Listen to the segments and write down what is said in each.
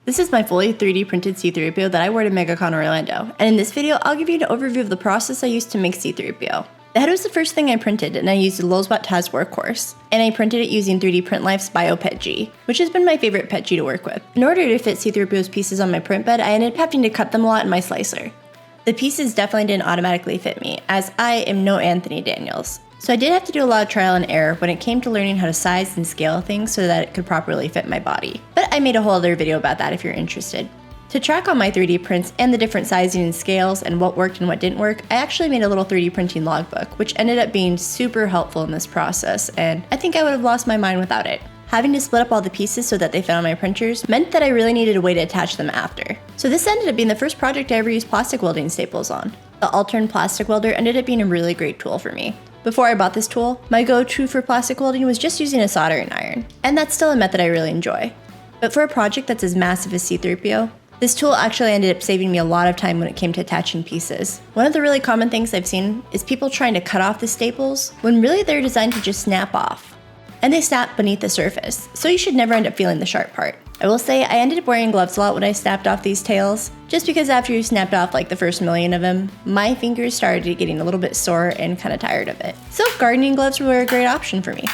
This is my fully 3D printed C-3PO that I wore to Megacon Orlando, and in this video I'll give you an overview of the process I used to make C-3PO. The head was the first thing I printed, and I used a Lulzbot Taz workhorse, and I printed it using 3D Print Life's bio-PETG, which has been my favorite PETG to work with. In order to fit C-3PO's pieces on my print bed, I ended up having to cut them a lot in my slicer. The pieces definitely didn't automatically fit me, as I am no Anthony Daniels. So I did have to do a lot of trial and error when it came to learning how to size and scale things so that it could properly fit my body. But I made a whole other video about that if you're interested. To track all my 3D prints and the different sizing and scales and what worked and what didn't work, I actually made a little 3D printing logbook, which ended up being super helpful in this process, and I think I would have lost my mind without it. Having to split up all the pieces so that they fit on my printers meant that I really needed a way to attach them after. So this ended up being the first project I ever used plastic welding staples on. The Altern plastic welder ended up being a really great tool for me. Before I bought this tool, my go-to for plastic welding was just using a soldering iron, and that's still a method I really enjoy. But for a project that's as massive as C-3PO, this tool actually ended up saving me a lot of time when it came to attaching pieces. One of the really common things I've seen is people trying to cut off the staples when really they're designed to just snap off. And they snap beneath the surface, so you should never end up feeling the sharp part. I will say I ended up wearing gloves a lot when I snapped off these tails, just because after you snapped off like the first million of them, my fingers started getting a little bit sore and kind of tired of it. So gardening gloves were a great option for me.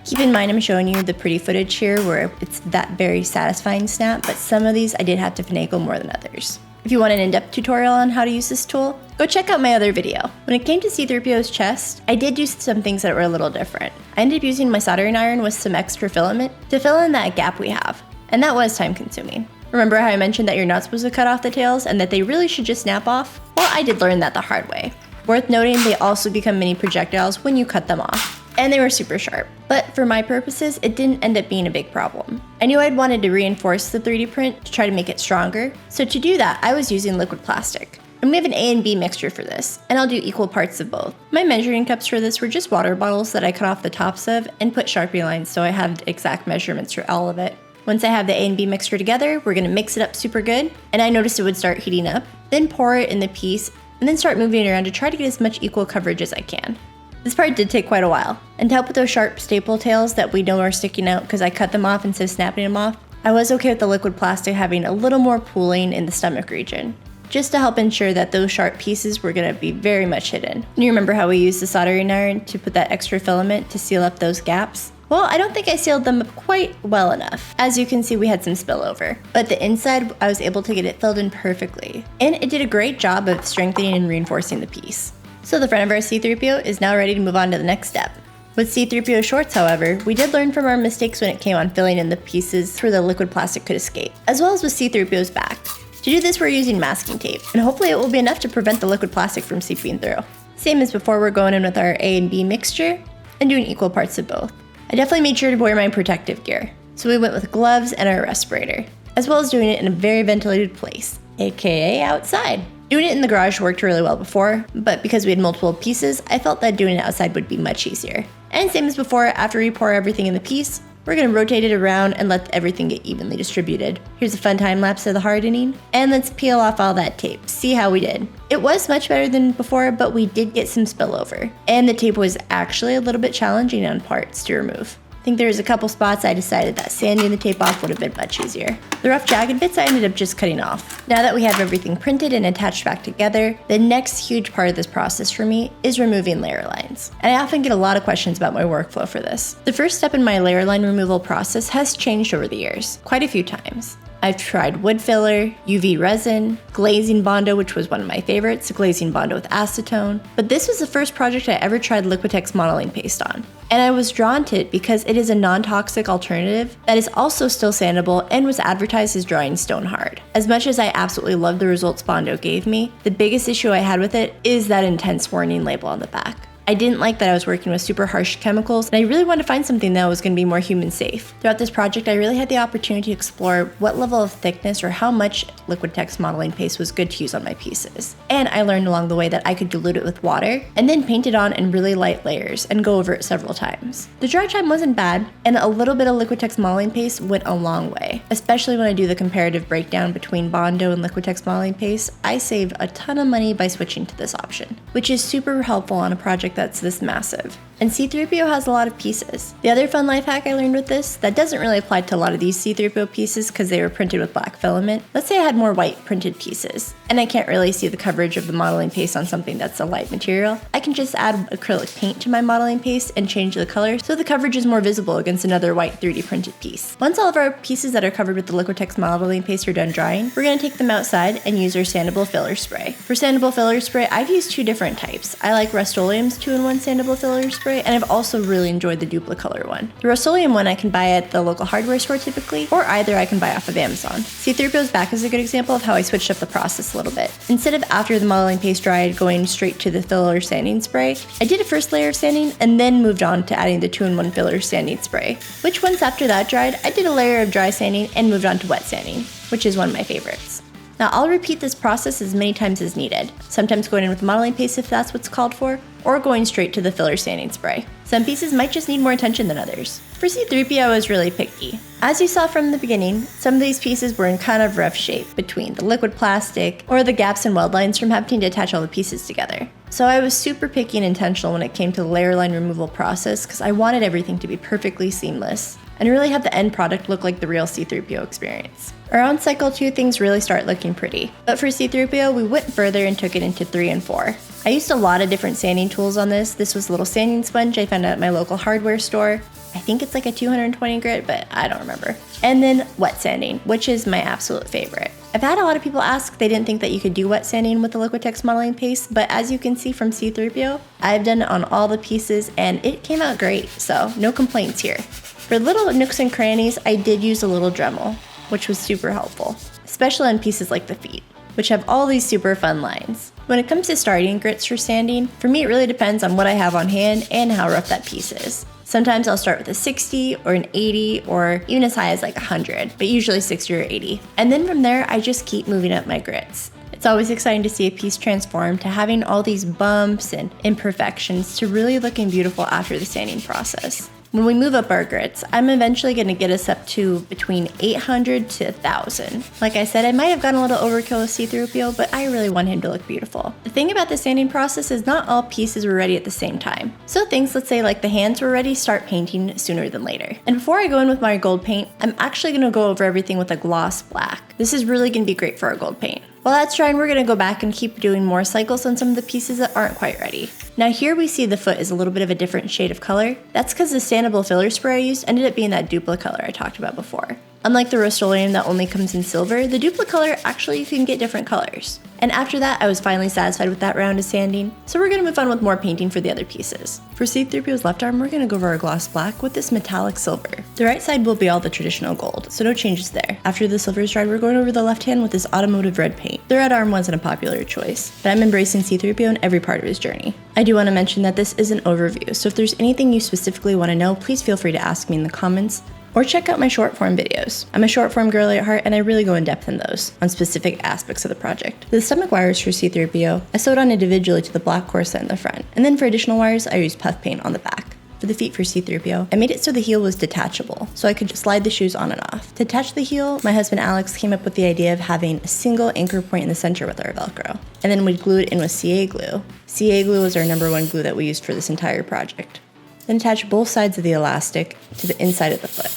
Keep in mind I'm showing you the pretty footage here where it's that very satisfying snap, but some of these I did have to finagle more than others. If you want an in-depth tutorial on how to use this tool, go check out my other video. When it came to C-3PO's chest, I did do some things that were a little different. I ended up using my soldering iron with some extra filament to fill in that gap we have, and that was time consuming. Remember how I mentioned that you're not supposed to cut off the tails and that they really should just snap off? Well, I did learn that the hard way. Worth noting, they also become mini projectiles when you cut them off. And they were super sharp. But for my purposes, it didn't end up being a big problem. I knew I'd wanted to reinforce the 3D print to try to make it stronger, so to do that, I was using liquid plastic. And we have an A and B mixture for this, and I'll do equal parts of both. My measuring cups for this were just water bottles that I cut off the tops of and put Sharpie lines so I had exact measurements for all of it. Once I have the A and B mixture together, we're gonna mix it up super good, and I noticed it would start heating up, then pour it in the piece, and then start moving it around to try to get as much equal coverage as I can. This part did take quite a while, and to help with those sharp staple tails that we know are sticking out because I cut them off instead of snapping them off, I was okay with the liquid plastic having a little more pooling in the stomach region, just to help ensure that those sharp pieces were going to be very much hidden. And you remember how we used the soldering iron to put that extra filament to seal up those gaps? Well, I don't think I sealed them up quite well enough. As you can see, we had some spillover, but the inside, I was able to get it filled in perfectly, and it did a great job of strengthening and reinforcing the piece. So the front of our C-3PO is now ready to move on to the next step. With C-3PO shorts, however, we did learn from our mistakes when it came on filling in the pieces where the liquid plastic could escape, as well as with C-3PO's back. To do this, we're using masking tape, and hopefully it will be enough to prevent the liquid plastic from seeping through. Same as before, we're going in with our A and B mixture and doing equal parts of both. I definitely made sure to wear my protective gear, so we went with gloves and our respirator, as well as doing it in a very ventilated place, aka outside. Doing it in the garage worked really well before, but because we had multiple pieces, I felt that doing it outside would be much easier. And same as before, after we pour everything in the piece, we're going to rotate it around and let everything get evenly distributed. Here's a fun time lapse of the hardening, and let's peel off all that tape, see how we did. It was much better than before, but we did get some spillover, and the tape was actually a little bit challenging on parts to remove. I think there was a couple spots I decided that sanding the tape off would have been much easier. The rough jagged bits I ended up just cutting off. Now that we have everything printed and attached back together, the next huge part of this process for me is removing layer lines. And I often get a lot of questions about my workflow for this. The first step in my layer line removal process has changed over the years, quite a few times. I've tried wood filler, UV resin, glazing Bondo, which was one of my favorites, glazing Bondo with acetone, but this was the first project I ever tried Liquitex modeling paste on. And I was drawn to it because it is a non-toxic alternative that is also still sandable and was advertised as drying stone hard. As much as I absolutely love the results Bondo gave me, the biggest issue I had with it is that intense warning label on the back. I didn't like that I was working with super harsh chemicals, and I really wanted to find something that was going to be more human safe. Throughout this project, I really had the opportunity to explore what level of thickness or how much Liquitex modeling paste was good to use on my pieces. And I learned along the way that I could dilute it with water, and then paint it on in really light layers, and go over it several times. The dry time wasn't bad, and a little bit of Liquitex modeling paste went a long way. Especially when I do the comparative breakdown between Bondo and Liquitex modeling paste, I saved a ton of money by switching to this option, which is super helpful on a project that's this massive. and C-3PO has a lot of pieces. The other fun life hack I learned with this, that doesn't really apply to a lot of these C-3PO pieces because they were printed with black filament. Let's say I had more white printed pieces, and I can't really see the coverage of the modeling paste on something that's a light material. I can just add acrylic paint to my modeling paste and change the color so the coverage is more visible against another white 3D printed piece. Once all of our pieces that are covered with the Liquitex modeling paste are done drying, we're going to take them outside and use our sandable filler spray. For sandable filler spray, I've used two different types. I like Rust-Oleum's 2-in-1 sandable filler spray, and I've also really enjoyed the Duplicolor one. The Rust-Oleum one I can buy at the local hardware store typically, or either I can buy off of Amazon. C-3PO's back is a good example of how I switched up the process a little bit. Instead of after the modeling paste dried going straight to the filler sanding spray, I did a first layer of sanding and then moved on to adding the 2-in-1 filler sanding spray, which once after that dried, I did a layer of dry sanding and moved on to wet sanding, which is one of my favorites. Now I'll repeat this process as many times as needed, sometimes going in with modeling paste if that's what's called for, or going straight to the filler sanding spray. Some pieces might just need more attention than others. For C-3PO, I was really picky. As you saw from the beginning, some of these pieces were in kind of rough shape between the liquid plastic or the gaps and weld lines from having to attach all the pieces together. So I was super picky and intentional when it came to the layer line removal process because I wanted everything to be perfectly seamless and really have the end product look like the real C-3PO experience. Around cycle 2, things really start looking pretty. But for C-3PO, we went further and took it into 3 and 4. I used a lot of different sanding tools on this. This was a little sanding sponge I found at my local hardware store. I think it's like a 220 grit, but I don't remember. And then wet sanding, which is my absolute favorite. I've had a lot of people ask they didn't think that you could do wet sanding with the Liquitex modeling paste, but as you can see from C-3PO, I've done it on all the pieces and it came out great, so no complaints here. For little nooks and crannies, I did use a little Dremel, which was super helpful, especially on pieces like the feet, which have all these super fun lines. When it comes to starting grits for sanding, for me it really depends on what I have on hand and how rough that piece is. Sometimes I'll start with a 60 or an 80 or even as high as like 100, but usually 60 or 80. And then from there, I just keep moving up my grits. It's always exciting to see a piece transform to having all these bumps and imperfections to really looking beautiful after the sanding process. When we move up our grits, I'm eventually going to get us up to between 800 to 1,000. Like I said, I might have gone a little overkill with C-3PO, but I really want him to look beautiful. The thing about the sanding process is not all pieces were ready at the same time. So things, let's say like the hands were ready, start painting sooner than later. And before I go in with my gold paint, I'm actually going to go over everything with a gloss black. This is really going to be great for our gold paint. While that's drying, we're going to go back and keep doing more cycles on some of the pieces that aren't quite ready. Now here we see the foot is a little bit of a different shade of color. That's because the sandable filler spray I used ended up being that Duplicolor I talked about before. Unlike the Rust-Oleum that only comes in silver, the Duplicolor actually you can get different colors. And after that, I was finally satisfied with that round of sanding, so we're going to move on with more painting for the other pieces. For C-3PO's left arm, we're going to go over our gloss black with this metallic silver. The right side will be all the traditional gold, so no changes there. After the silver is dried, we're going over the left hand with this automotive red paint. The red arm wasn't a popular choice, but I'm embracing C-3PO in every part of his journey. I do want to mention that this is an overview, so if there's anything you specifically want to know, please feel free to ask me in the comments, or check out my short form videos. I'm a short form girly at heart and I really go in depth in those, on specific aspects of the project. The stomach wires for C-3PO, I sewed on individually to the black corset in the front, and then for additional wires, I used puff paint on the back. For the feet for C-3PO, I made it so the heel was detachable, so I could just slide the shoes on and off. To attach the heel, my husband Alex came up with the idea of having a single anchor point in the center with our Velcro, and then we'd glue it in with CA glue. CA glue was our #1 glue that we used for this entire project. Then attach both sides of the elastic to the inside of the foot.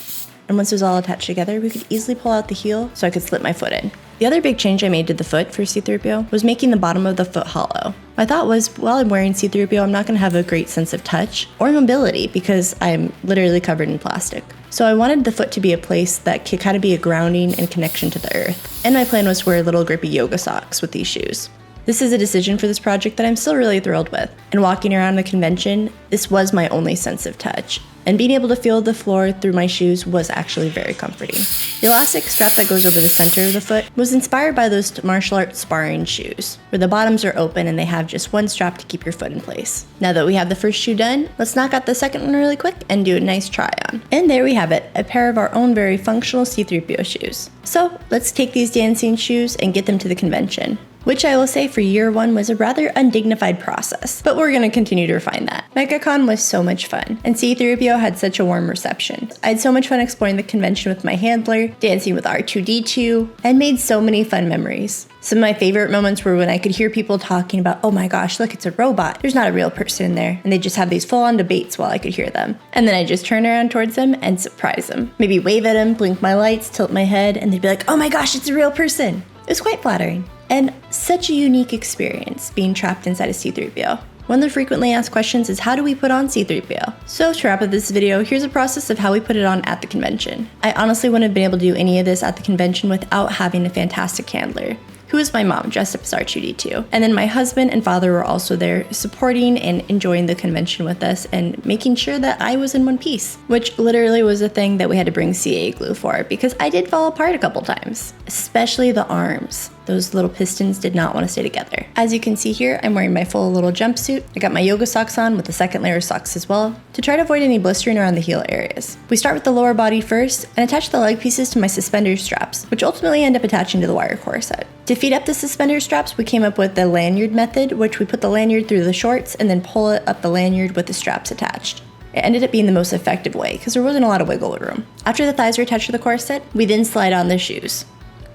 And once it was all attached together, we could easily pull out the heel so I could slip my foot in. The other big change I made to the foot for C-3PO was making the bottom of the foot hollow. My thought was, while I'm wearing C-3PO, I'm not going to have a great sense of touch or mobility because I'm literally covered in plastic. So I wanted the foot to be a place that could kind of be a grounding and connection to the earth. And my plan was to wear little grippy yoga socks with these shoes. This is a decision for this project that I'm still really thrilled with. And walking around the convention, this was my only sense of touch. And being able to feel the floor through my shoes was actually very comforting. The elastic strap that goes over the center of the foot was inspired by those martial arts sparring shoes, where the bottoms are open and they have just one strap to keep your foot in place. Now that we have the first shoe done, let's knock out the second one really quick and do a nice try on. And there we have it, a pair of our own very functional C-3PO shoes. So let's take these dancing shoes and get them to the convention. which I will say for year one was a rather undignified process, but we're going to continue to refine that. Megacon was so much fun, and C-3PO had such a warm reception. I had so much fun exploring the convention with my handler, dancing with R2-D2, and made so many fun memories. Some of my favorite moments were when I could hear people talking about, oh my gosh, look, it's a robot. There's not a real person in there. And they just have these full-on debates while I could hear them. And then I just turn around towards them and surprise them. Maybe wave at them, blink my lights, tilt my head, and they'd be like, oh my gosh, it's a real person. It was quite flattering. And such a unique experience being trapped inside a C-3PO. One of the frequently asked questions is, how do we put on C-3PO? So to wrap up this video, here's a process of how we put it on at the convention. I honestly wouldn't have been able to do any of this at the convention without having a fantastic handler, who was my mom dressed up as R2-D2. And then my husband and father were also there supporting and enjoying the convention with us and making sure that I was in one piece, which literally was a thing that we had to bring CA glue for because I did fall apart a couple times, especially the arms. Those little pistons did not want to stay together. As you can see here, I'm wearing my full little jumpsuit. I got my yoga socks on with the second layer of socks as well to try to avoid any blistering around the heel areas. We start with the lower body first and attach the leg pieces to my suspender straps, which ultimately end up attaching to the wire corset. To feed up the suspender straps, we came up with the lanyard method, which we put the lanyard through the shorts and then pull it up the lanyard with the straps attached. It ended up being the most effective way because there wasn't a lot of wiggle room. After the thighs are attached to the corset, we then slide on the shoes.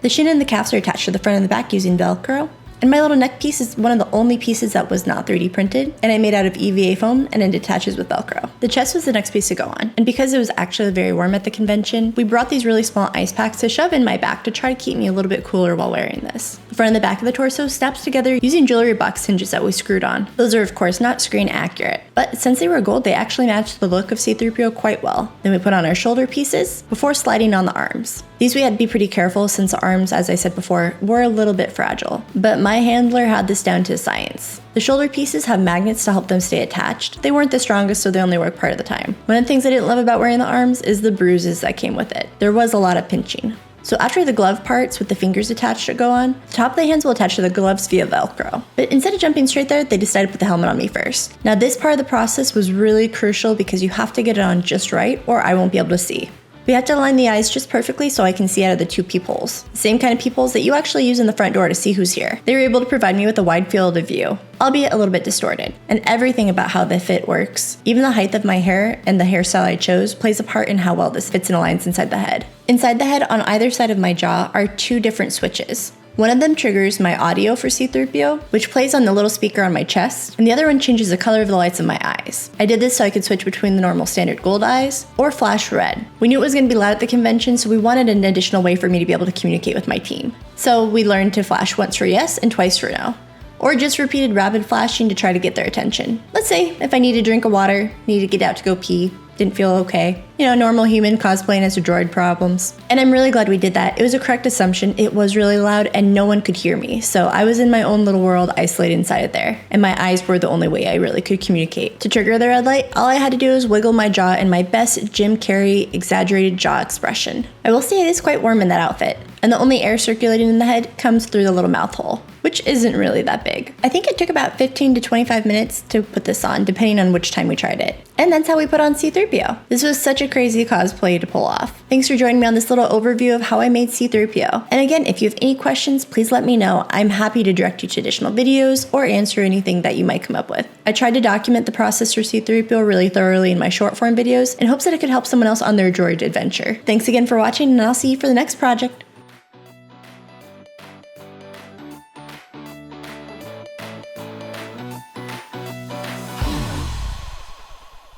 The shin and the calves are attached to the front and the back using Velcro. And my little neck piece is one of the only pieces that was not 3D printed, and I made out of EVA foam and it attaches with Velcro. The chest was the next piece to go on, and because it was actually very warm at the convention, we brought these really small ice packs to shove in my back to try to keep me a little bit cooler while wearing this. The front and the back of the torso snaps together using jewelry box hinges that we screwed on. Those are of course not screen accurate, but since they were gold, they actually matched the look of C-3PO quite well. Then we put on our shoulder pieces before sliding on the arms. These we had to be pretty careful since the arms, as I said before, were a little bit fragile, but my handler had this down to science. The shoulder pieces have magnets to help them stay attached. They weren't the strongest, so they only work part of the time. One of the things I didn't love about wearing the arms is the bruises that came with it. There was a lot of pinching. So after the glove parts with the fingers attached to go on, the top of the hands will attach to the gloves via Velcro. But instead of jumping straight there, they decided to put the helmet on me first. Now this part of the process was really crucial because you have to get it on just right or I won't be able to see. We have to align the eyes just perfectly so I can see out of the two peepholes. The same kind of peepholes that you actually use in the front door to see who's here. They were able to provide me with a wide field of view, albeit a little bit distorted. And everything about how the fit works, even the height of my hair and the hairstyle I chose, plays a part in how well this fits and aligns inside the head. Inside the head, on either side of my jaw, are two different switches. One of them triggers my audio for C-3PO, which plays on the little speaker on my chest, and the other one changes the color of the lights in my eyes. I did this so I could switch between the normal standard gold eyes or flash red. We knew it was going to be loud at the convention, so we wanted an additional way for me to be able to communicate with my team. So we learned to flash once for yes and twice for no. Or just repeated rapid flashing to try to get their attention. Let's say if I need a drink of water, need to get out to go pee, didn't feel okay. You know, normal human cosplaying as a droid problems. And I'm really glad we did that. It was a correct assumption. It was really loud and no one could hear me. So I was in my own little world isolated inside of there. And my eyes were the only way I really could communicate. To trigger the red light, all I had to do was wiggle my jaw in my best Jim Carrey exaggerated jaw expression. I will say it is quite warm in that outfit. And the only air circulating in the head comes through the little mouth hole, which isn't really that big. I think it took about 15 to 25 minutes to put this on, depending on which time we tried it. And that's how we put on C-3PO. This was such a crazy cosplay to pull off. Thanks for joining me on this little overview of how I made C-3PO. And again, if you have any questions, please let me know. I'm happy to direct you to additional videos or answer anything that you might come up with. I tried to document the process for C-3PO really thoroughly in my short form videos in hopes that it could help someone else on their droid adventure. Thanks again for watching, and I'll see you for the next project.